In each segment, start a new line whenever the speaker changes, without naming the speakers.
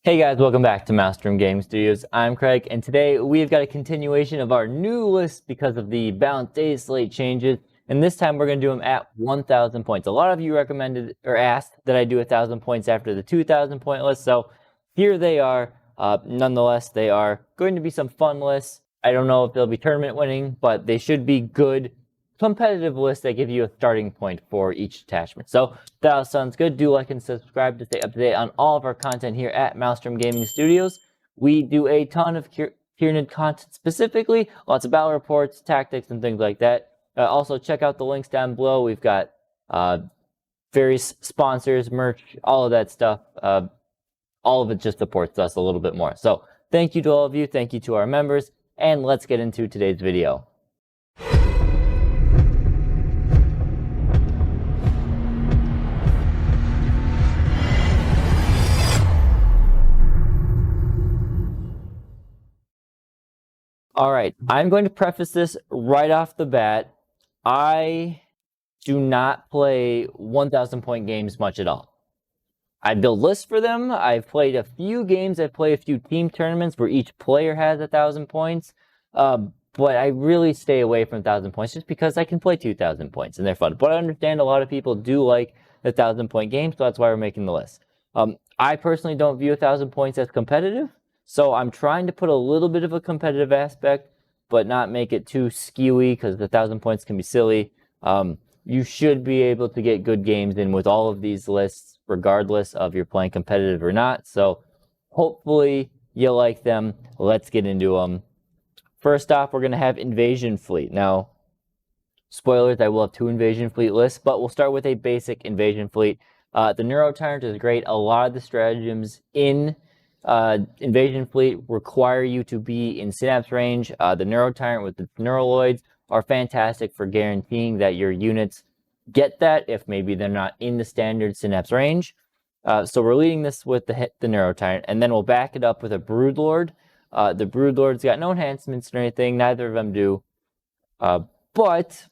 Hey guys, welcome back to Maelstrom Gaming Studios. I'm Craig, and today we've got a continuation of our new list because of the balanced day slate changes, and this time we're going to do them at 1,000 points. A lot of you recommended or asked that I do 1,000 points after the 2,000 point list, so here they are. Nonetheless, they are going to be some fun lists. I don't know if they'll be tournament winning, but they should be good competitive lists that give you a starting point for each detachment. So that sounds good. Do like and subscribe to stay up to date on all of our content here at Maelstrom Gaming Studios. We do a ton of Tyranid content specifically, lots of battle reports, tactics, and things like that. Also, check out the links down below. We've got various sponsors, merch, all of that stuff. All of it just supports us a little bit more. So thank you to all of you. Thank you to our members. And let's get into today's video. All right, I'm going to preface this right off the bat. I do not play 1,000 point games much at all. I build lists for them. I've played a few games. I've played a few team tournaments where each player has 1,000 points. But I really stay away from 1,000 points just because I can play 2,000 points and they're fun. But I understand a lot of people do like 1,000 point games, so that's why we're making the list. I personally don't view 1,000 points as competitive. So I'm trying to put a little bit of a competitive aspect, but not make it too skewy because 1,000 points can be silly. You should be able to get good games in with all of these lists, regardless of you're playing competitive or not. So hopefully you like them. Let's get into them. First off, we're going to have Invasion Fleet. Now, spoilers, I will have 2 Invasion Fleet lists, but we'll start with a basic Invasion Fleet. The Neuro Tyrant is great. A lot of the stratagems in Invasion Fleet require you to be in Synapse range. The Neuro Tyrant with the Neuraloids are fantastic for guaranteeing that your units get that if maybe they're not in the standard Synapse range. So we're leading this with the Neuro Tyrant, and then we'll back it up with a Broodlord. The Broodlord's got no enhancements or anything, neither of them do. But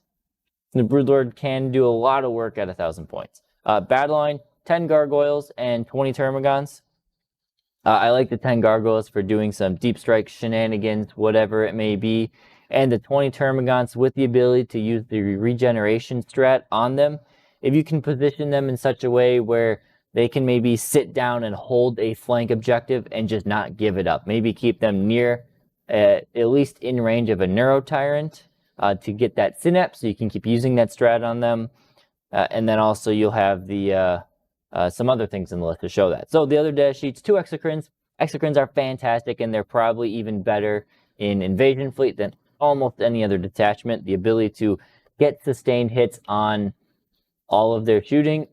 the Broodlord can do a lot of work at 1,000 points. Battle line, 10 Gargoyles and 20 Termagants. I like the 10 Gargoyles for doing some deep strike shenanigans, whatever it may be. And the 20 Termagants with the ability to use the regeneration strat on them. If you can position them in such a way where they can maybe sit down and hold a flank objective and just not give it up. Maybe keep them near, at least in range of a Neuro Tyrant to get that Synapse, so you can keep using that strat on them. And then also you'll have the some other things in the list to show that. So the other data sheets, 2 Exocrines. Exocrines are fantastic, and they're probably even better in Invasion Fleet than almost any other detachment. The ability to get sustained hits on all of their shooting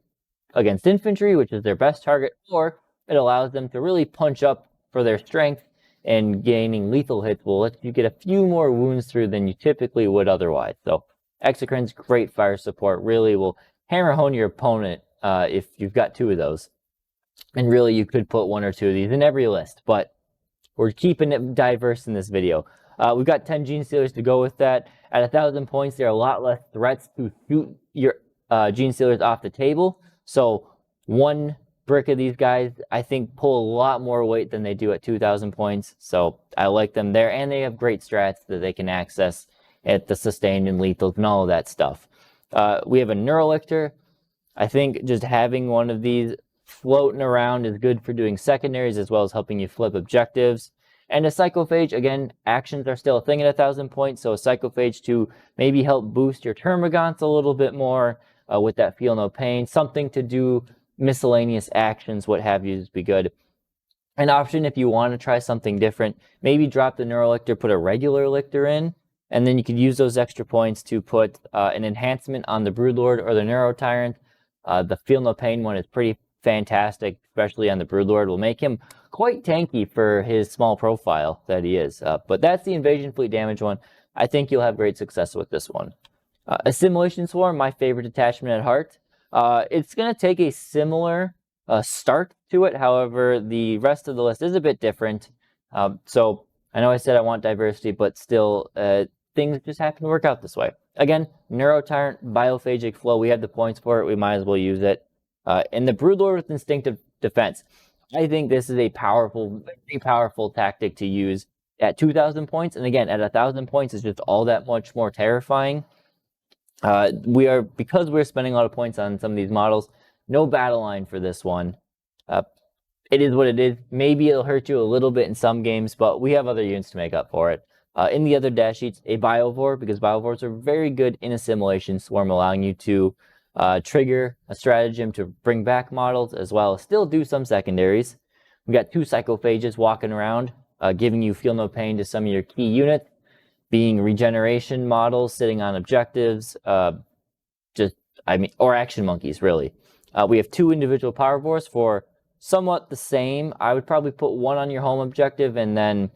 against infantry, which is their best target, or it allows them to really punch up for their strength, and gaining lethal hits will let you get a few more wounds through than you typically would otherwise. So Exocrines, great fire support, really will hammer hone your opponent if you've got 2 of those. And really, you could put 1 or 2 of these in every list, but we're keeping it diverse in this video. We've got 10 Gene Stealers to go with that. At 1,000 points, there are a lot less threats to shoot your Gene Stealers off the table. So 1 brick of these guys, I think, pull a lot more weight than they do at 2,000 points. So I like them there, and they have great strats that they can access at the sustained and lethals and all of that stuff. We have a Neurolictor. I think just having 1 of these floating around is good for doing secondaries as well as helping you flip objectives. And a Psychophage, again, actions are still a thing at 1,000 points, so a Psychophage to maybe help boost your Termagants a little bit more with that Feel No Pain. Something to do miscellaneous actions, what have you, would be good. An option if you want to try something different, maybe drop the Neurolictor, put a regular Lictor in, and then you could use those extra points to put an enhancement on the Broodlord or the Neuro Tyrant. The Feel No Pain one is pretty fantastic, especially on the Broodlord. Will make him quite tanky for his small profile that he is. But that's the Invasion Fleet damage one. I think you'll have great success with this one. Assimilation Swarm, my favorite detachment at heart. It's going to take a similar start to it. However, the rest of the list is a bit different. So I know I said I want diversity, but still things just happen to work out this way. Again, Neuro Tyrant, Biophagic Flow, we have the points for it, we might as well use it. And the Broodlord with Instinctive Defense. I think this is a powerful, very powerful tactic to use at 2,000 points. And again, at 1,000 points, it's just all that much more terrifying. Because we're spending a lot of points on some of these models, no battle line for this one. It is what it is. Maybe it'll hurt you a little bit in some games, but we have other units to make up for it. In the other dash sheets, a Biovore, because Biovores are very good in Assimilation Swarm, allowing you to trigger a stratagem to bring back models, as well as still do some secondaries. We've got 2 Psychophages walking around, giving you Feel No Pain to some of your key units, being regeneration models sitting on objectives, or action monkeys, really. We have 2 individual Powervores for somewhat the same. I would probably put one on your home objective and then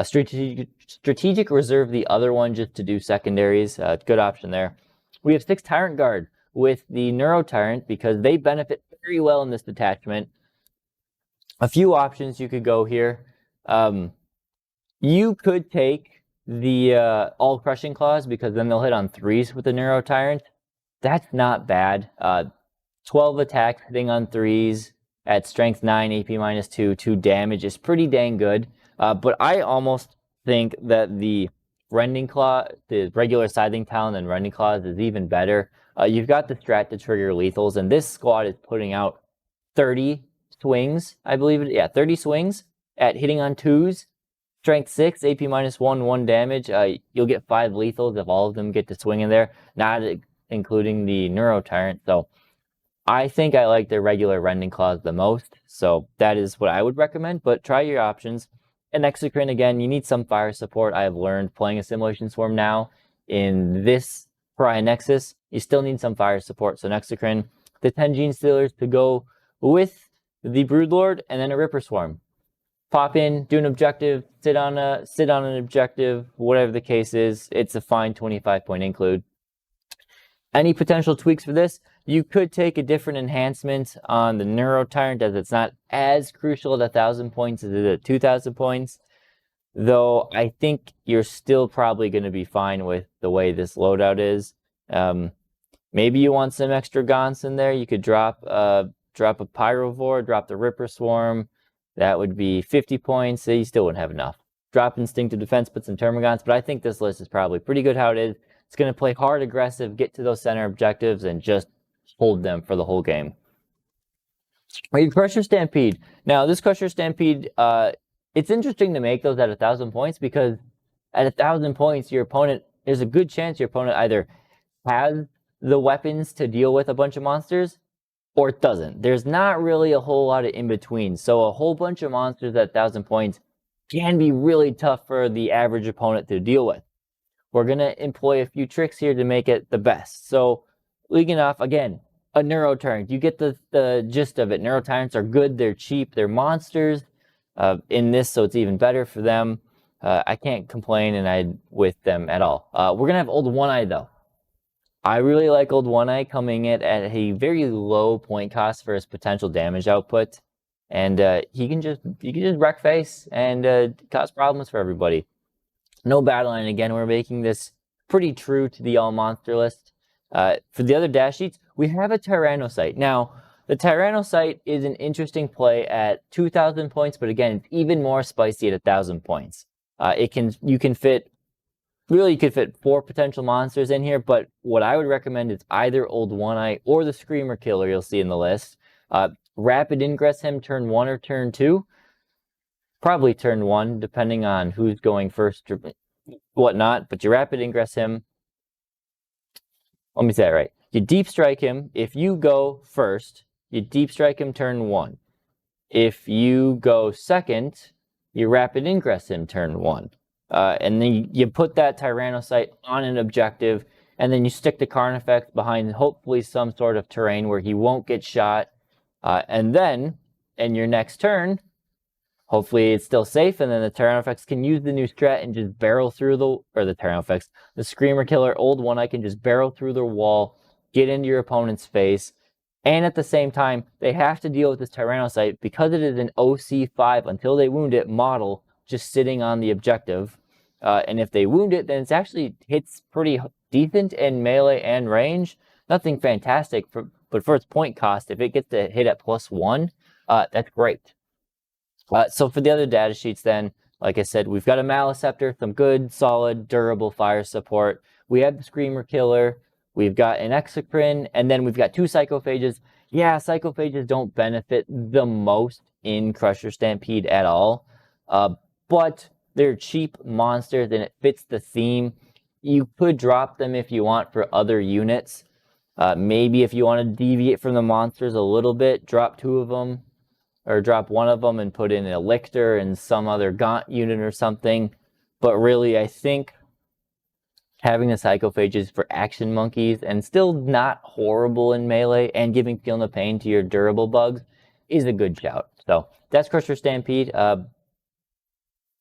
strategic reserve the other one just to do secondaries. Good option there. We have 6 Tyrant Guard with the Neuro Tyrant because they benefit very well in this detachment. A few options you could go here. You could take the All Crushing Claws because then they'll hit on 3s with the Neuro Tyrant. That's not bad. 12 attack hitting on 3s at strength 9, AP -2, 2 damage is pretty dang good. But I almost think that the Rending Claw, the regular Scything Talon and Rending Claws is even better. You've got the strat to trigger lethals, and this squad is putting out 30 swings, I believe it. Yeah, 30 swings at hitting on 2s. Strength 6, AP -1, 1 damage. You'll get 5 lethals if all of them get to swing in there, not including the Neuro Tyrant. So I think I like the regular Rending Claws the most, so that is what I would recommend, but try your options. And Exocrine, again, you need some fire support. I have learned playing Assimilation Swarm now in this Pariah Nexus, you still need some fire support. So Exocrine, the 10 Gene Stealers to go with the Broodlord, and then a Ripper Swarm. Pop in, do an objective, sit on an objective, whatever the case is. It's a fine 25-point include. Any potential tweaks for this? You could take a different enhancement on the Neuro Tyrant, as it's not as crucial at 1,000 points as it is at 2,000 points. Though I think you're still probably going to be fine with the way this loadout is. Maybe you want some extra Gaunts in there. You could drop a Pyrovore, drop the Ripper Swarm. That would be 50 points. So you still wouldn't have enough. Drop Instinctive Defense, put some Termagants, but I think this list is probably pretty good how it is. It's going to play hard, aggressive, get to those center objectives, and just hold them for the whole game. We have Crusher Stampede. Now, this Crusher Stampede, it's interesting to make those at 1,000 points because at 1,000 points, there's a good chance your opponent either has the weapons to deal with a bunch of monsters or it doesn't. There's not really a whole lot of in between. So a whole bunch of monsters at 1,000 points can be really tough for the average opponent to deal with. We're going to employ a few tricks here to make it the best. So leading off, again, a Neuro Tyrant. You get the gist of it. Neuro Tyrants are good. They're cheap. They're monsters in this, so it's even better for them. I can't complain with them at all. We're going to have Old One Eye, though. I really like Old One Eye coming in at a very low point cost for his potential damage output. And he can just wreck face and cause problems for everybody. No battle line. Again, we're making this pretty true to the all monster list. For the other dash sheets, we have a Tyrannocyte. Now, the Tyrannocyte is an interesting play at 2,000 points, but again, it's even more spicy at 1,000 points. You could fit 4 potential monsters in here, but what I would recommend is either Old One Eye or the Screamer Killer you'll see in the list. Rapid Ingress him turn 1 or turn 2. Probably turn 1, depending on who's going first or whatnot, but you Rapid Ingress him. Let me say it right. You Deep Strike him. If you go first, you Deep Strike him turn 1. If you go second, you Rapid Ingress him turn 1. And then you put that Tyrannocyte on an objective, and then you stick the Carnifex behind hopefully some sort of terrain where he won't get shot. And then, in your next turn, hopefully it's still safe, and then the Tyrannofax can use the new strat and just barrel through the Screamer Killer, Old One Eye can just barrel through the wall, get into your opponent's face, and at the same time, they have to deal with this Tyrannocyte because it is an OC5 until they wound it model just sitting on the objective. And if they wound it, then it actually hits pretty decent in melee and range. Nothing fantastic, but for its point cost, if it gets to hit at +1, that's great. So for the other data sheets then, like I said, we've got a Maleceptor, some good, solid, durable fire support. We have the Screamer Killer. We've got an Exocrine, and then we've got 2 Psychophages. Yeah, Psychophages don't benefit the most in Crusher Stampede at all, but they're cheap monsters and it fits the theme. You could drop them if you want for other units. Maybe if you want to deviate from the monsters a little bit, drop 2 of them, or drop 1 of them and put in a Lictor and some other Gaunt unit or something. But really, I think having the Psychophages for action monkeys and still not horrible in melee and giving Feel No Pain to your durable bugs is a good shout. So that's Crusher Stampede.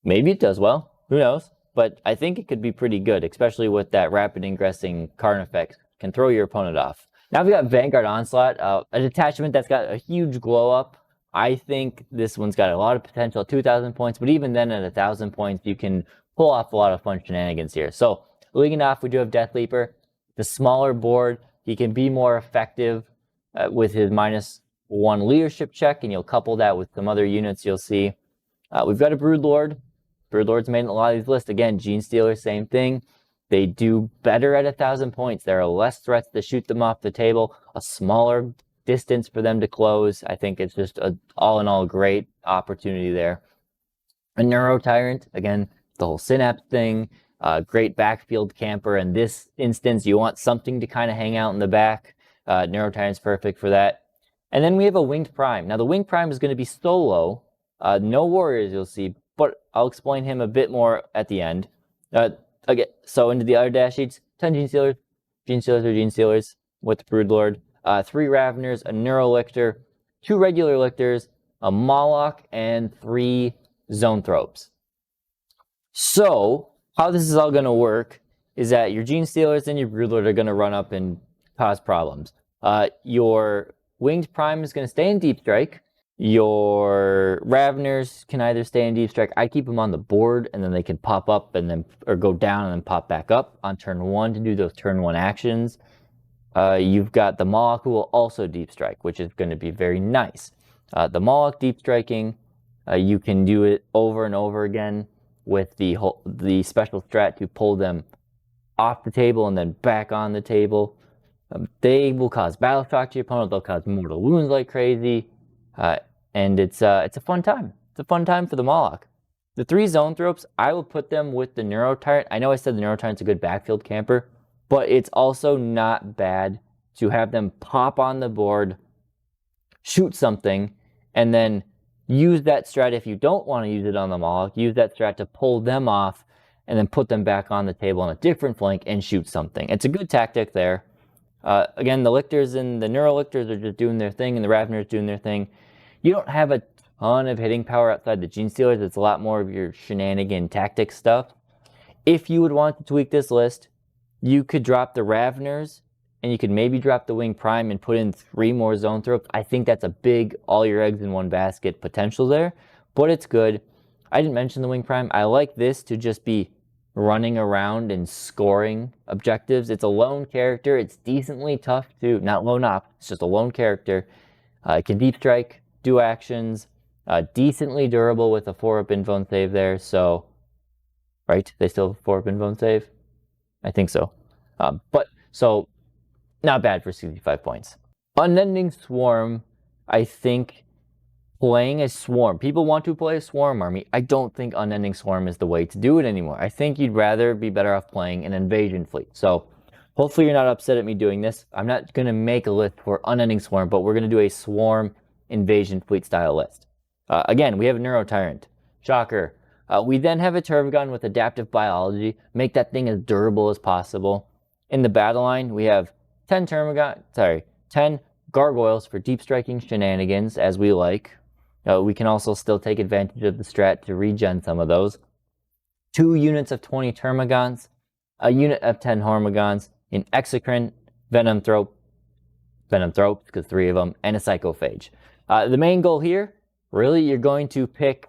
Maybe it does well. Who knows? But I think it could be pretty good, especially with that rapid ingressing Karn effect. Can throw your opponent off. Now we got Vanguard Onslaught, a detachment that's got a huge glow up. I think this one's got a lot of potential at 2,000 points, but even then at 1,000 points, you can pull off a lot of fun shenanigans here. So leading off, we do have Death Leaper. The smaller board, he can be more effective with his -1 leadership check, and you'll couple that with some other units you'll see. We've got a Broodlord. Broodlord's made in a lot of these lists. Again, Gene Stealer, same thing. They do better at 1,000 points. There are less threats to shoot them off the table, a smaller distance for them to close. I think it's just all in all great opportunity there. A Neuro Tyrant, again, the whole Synapse thing, great backfield camper. In this instance, you want something to kind of hang out in the back. Neuro Tyrant's perfect for that. And then we have a Winged Prime. Now the Winged Prime is going to be solo, no warriors you'll see, but I'll explain him a bit more at the end. Okay, so into the other dash sheets, 10 Gene Stealers or Gene Stealers with the Broodlord, 3 Raveners, a Neurolictor, 2 regular Lictors, a Moloch, and 3 Zoanthropes. So, how this is all going to work is that your Gene Stealers and your Broodlord are going to run up and cause problems. Your Winged Prime is going to stay in Deep Strike. Your Raveners can either stay in Deep Strike. I keep them on the board, and then they can pop up and then, or go down and then pop back up on turn 1 to do those turn 1 actions. You've got the Moloch, who will also Deep Strike, which is going to be very nice. The Moloch Deep Striking, you can do it over and over again with the special strat to pull them off the table and then back on the table. They will cause battle shock to your opponent. They'll cause mortal wounds like crazy. And it's a fun time. It's a fun time for the Moloch. The 3 Zoanthropes, I will put them with the Neuro Tyrant. I know I said the Neuro Tyrant's a good backfield camper, but it's also not bad to have them pop on the board, shoot something, and then use that strat if you don't want to use it on the Moloch. Use that strat to pull them off and then put them back on the table on a different flank and shoot something. It's a good tactic there. Again, the Lictors and the Neurolictors are just doing their thing, and the Raveners doing their thing. You don't have a ton of hitting power outside the Gene Stealers. It's a lot more of your shenanigan tactic stuff. If you would want to tweak this list, you could drop the Raveners, and you could maybe drop the Wing Prime and put in 3 more Zoanthropes. I think that's a big all your eggs in one basket potential there, but it's good. I didn't mention the Wing Prime. I like this to just be running around and scoring objectives. It's a lone character. It's decently tough to, not lone op, it's just a lone character. It can Deep Strike, do actions, decently durable with a 4-up invuln save there, so, right? They still have a 4-up invuln save? I think so. So, not bad for 65 points. Unending Swarm, I think playing a Swarm. People want to play a Swarm army. I don't think Unending Swarm is the way to do it anymore. I think you'd rather be better off playing an Invasion Fleet. So, hopefully you're not upset at me doing this. I'm not going to make a list for Unending Swarm, but we're going to do a Swarm Invasion Fleet style list. Again, we have a Neuro Tyrant. Shocker. We then have a Tervigon with Adaptive Biology. Make that thing as durable as possible. In the battle line, we have 10 Gargoyles for deep striking shenanigans, as we like. We can also still take advantage of the strat to regen some of those. 2 units of 20 Termagants, a unit of 10 Hormigons, an Exocrine, Venomthrope, because 3 of them, and a Psychophage. The main goal here, really, you're going to pick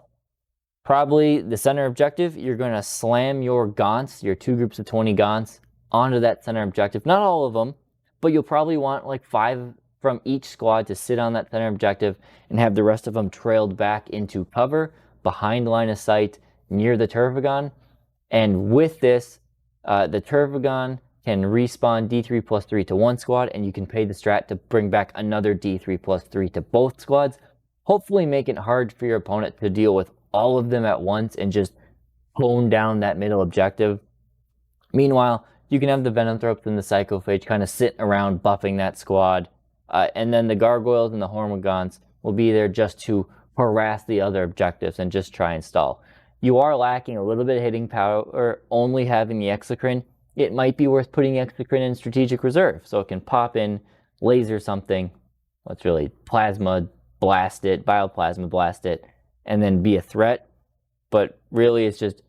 probably the center objective. You're going to slam your Gaunts, your 2 groups of 20 Gaunts, onto that center objective. Not all of them, but you'll probably want like 5 from each squad to sit on that center objective and have the rest of them trailed back into cover, behind line of sight, near the Turvagon. And with this, the Turvagon can respawn D3 plus 3 to one squad, and you can pay the strat to bring back another D3 plus 3 to both squads, hopefully make it hard for your opponent to deal with all of them at once and just hone down that middle objective. Meanwhile, you can have the Venomthropes and the Psychophage kind of sitting around buffing that squad, and then the Gargoyles and the Hormagaunts will be there just to harass the other objectives and just try and stall. You are lacking a little bit of hitting power, or only having the Exocrine. It might be worth putting Exocrine in strategic reserve, so it can pop in, laser something, let's really plasma blast it, bioplasma blast it, and then be a threat. But really, it's just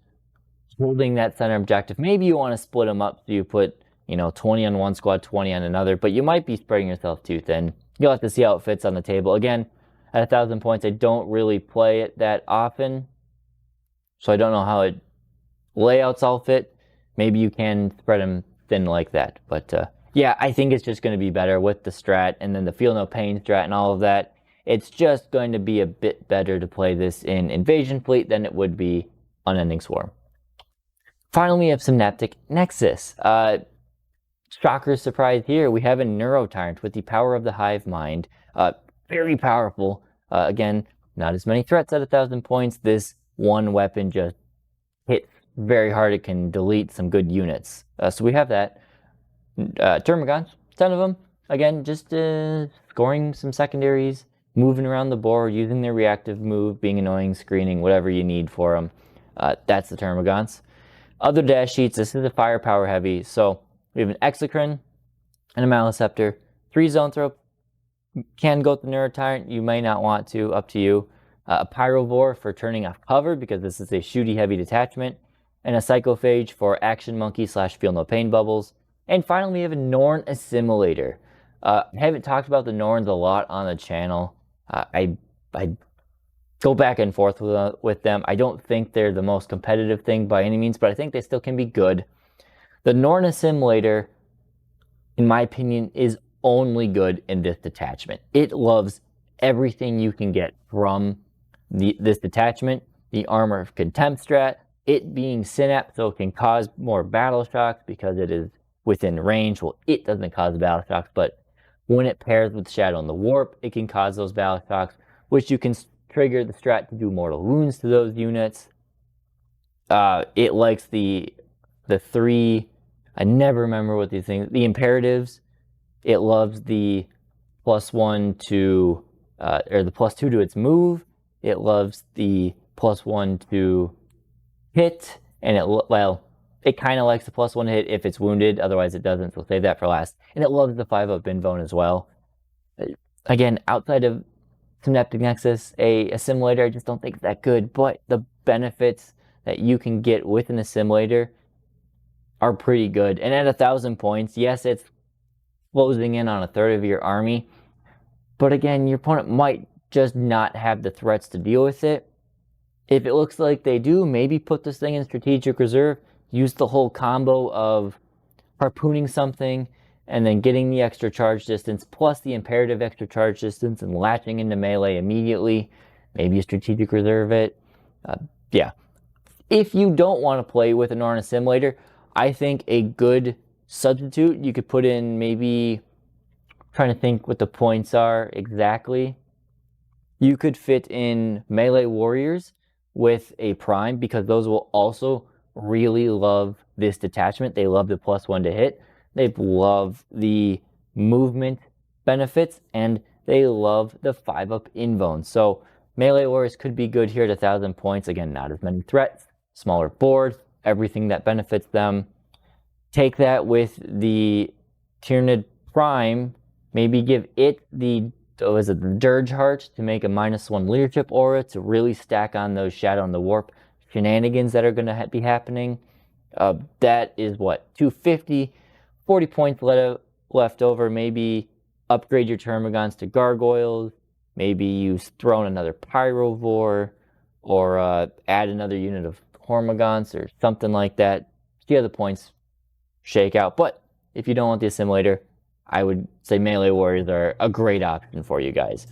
holding that center objective. Maybe you want to split them up, so you put 20 on one squad, 20 on another, but you might be spreading yourself too thin. You'll have to see how it fits on the table. Again, at 1,000 points, I don't really play it that often, so I don't know how layouts all fit. Maybe you can spread them thin like that, but yeah, I think it's just going to be better with the strat and then the feel no pain strat and all of that. It's just going to be a bit better to play this in Invasion Fleet than it would be Unending Swarm. Finally, we have Synaptic Nexus. Shocker surprise here, we have a Neurotyrant with the power of the Hive Mind. Very powerful. Again, not as many threats at 1,000 points. This one weapon just hits very hard. It can delete some good units. So we have that. Termagants, 10 of them. Again, just scoring some secondaries, moving around the board, using their reactive move, being annoying, screening, whatever you need for them. That's the Termagants. Other dash sheets, this is a firepower heavy. So we have an Exocrine and a Maliceptor. 3 Zoanthrope. Can go with the Neurotyrant. You may not want to, up to you. A Pyrovore for turning off cover, because this is a shooty heavy detachment. And a Psychophage for Action Monkey / Feel No Pain bubbles. And finally, we have a Norn Assimilator. I haven't talked about the Norns a lot on the channel. I go back and forth with them. I don't think they're the most competitive thing by any means, but I think they still can be good. The Norn Assimilator, in my opinion, is only good in this detachment. It loves everything you can get from this detachment. The Armor of Contempt strat, it being Synapse, so it can cause more battle shocks because it is within range. Well, it doesn't cause battle shocks, but when it pairs with Shadow and the Warp, it can cause those battle shocks, which you can trigger the strat to do mortal wounds to those units. It likes the 3, I never remember what these things, the imperatives. It loves the +1 to, or the +2 to its move. It loves the +1 to hit, and it kind of likes the +1 to hit if it's wounded, otherwise it doesn't, so save that for last. And it loves the 5-up Binbone as well. Again, outside of Synaptic Nexus, a Assimilator, I just don't think it's that good, but the benefits that you can get with an Assimilator are pretty good. And at 1,000 points, yes, it's closing in on a third of your army, but again, your opponent might just not have the threats to deal with it. If it looks like they do, maybe put this thing in strategic reserve, use the whole combo of harpooning something and then getting the extra charge distance plus the imperative extra charge distance and latching into melee immediately. Maybe you strategic reserve it. Yeah. If you don't want to play with a Norn Assimilator, I think a good substitute you could put in, maybe, trying to think what the points are exactly. You could fit in melee warriors with a prime, because those will also really love this detachment. They love the +1 to hit. They love the movement benefits, and they love the 5-up Invone. So melee warriors could be good here at 1,000 points. Again, not as many threats, smaller board, everything that benefits them. Take that with the Tyranid Prime, maybe give it the Dirge Heart to make a -1 leadership aura to really stack on those Shadow and the Warp shenanigans that are going to be happening. That is what, 250, 40 points left over. Maybe upgrade your Termagants to Gargoyles. Maybe you throw in another Pyrovore, or add another unit of Hormagaunts or something like that. See how the points shake out. But if you don't want the Assimilator, I would say melee warriors are a great option for you guys.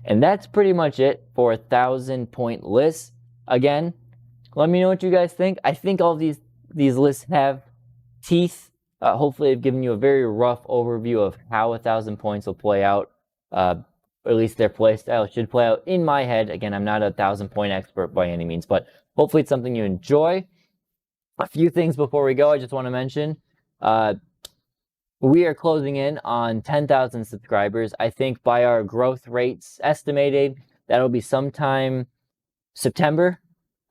And that's pretty much it for 1,000-point lists. Again, let me know what you guys think. I think all these lists have teeth. Hopefully I've given you a very rough overview of how 1,000 points will play out. At least their playstyle should play out in my head. Again, I'm not a 1,000-point expert by any means, but hopefully it's something you enjoy. A few things before we go, I just want to mention. We are closing in on 10,000 subscribers. I think by our growth rates estimated, that'll be sometime September,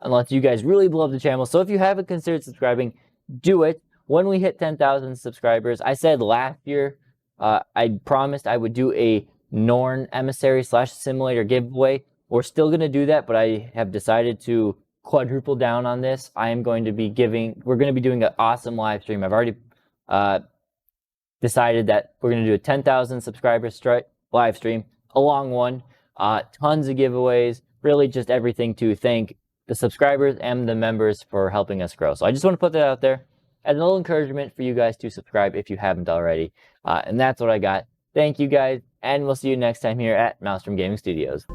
unless you guys really love the channel. So if you haven't considered subscribing, do it. When we hit 10,000 subscribers, I said last year, I promised I would do a Norn Emissary / Simulator giveaway. We're still going to do that, but I have decided to quadruple down on this. We're going to be doing an awesome live stream. I've already decided that we're going to do a 10,000 subscribers live stream, a long one, tons of giveaways, really just everything to thank the subscribers and the members for helping us grow. So I just want to put that out there as a little encouragement for you guys to subscribe if you haven't already. And that's what I got. Thank you guys, and we'll see you next time here at Maelstrom Gaming Studios.